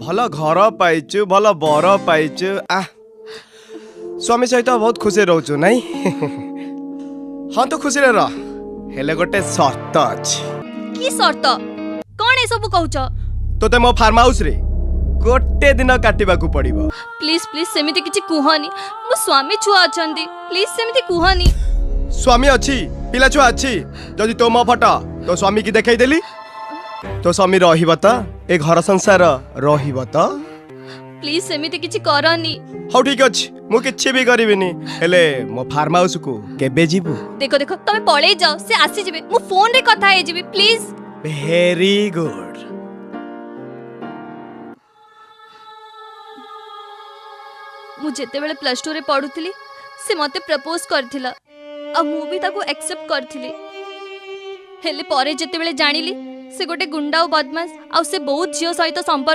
भल घर पाइचु भल बर पाइचु आ स्वामी सहित बहुत खुशी रहचु नहीं हाँ तो खुशी रह हेले गोटे शर्त अछि की शर्त कौन ए सब कहूच तोते मो फार्म हाउस रे गोटे दिन काटिबा को पड़िबो प्लीज प्लीज सेमिति किछि कुहनी मो स्वामी छुआ अछंती प्लीज सेमिति कुहनी स्वामी अछि पिला छुआ अछि जदि तो मो फटा तो स्वामी की देखाई देली तो स्वामी रहिबो त ए घर संसार रहिबो त प्लीज सेमिति किछि करनी हौ ठीक अछि मु किछि भी करिबिनी हेले मो फार्म हाउस को केबे जीबू देखो देखो तमे पळे जाओ से आसी जिबे मु फोन रे कथा हे जिबे प्लीज वेरी गुड मु जेते बेले प्लस 2 रे पढुतली से मते प्रपोज करथिला आ मु भी ताको एक्सेप्ट करथिली हेले परे जेते बेले जानिली से गोटे गुंडा और बदमाश आ से बहुत झियो सहित संपर्क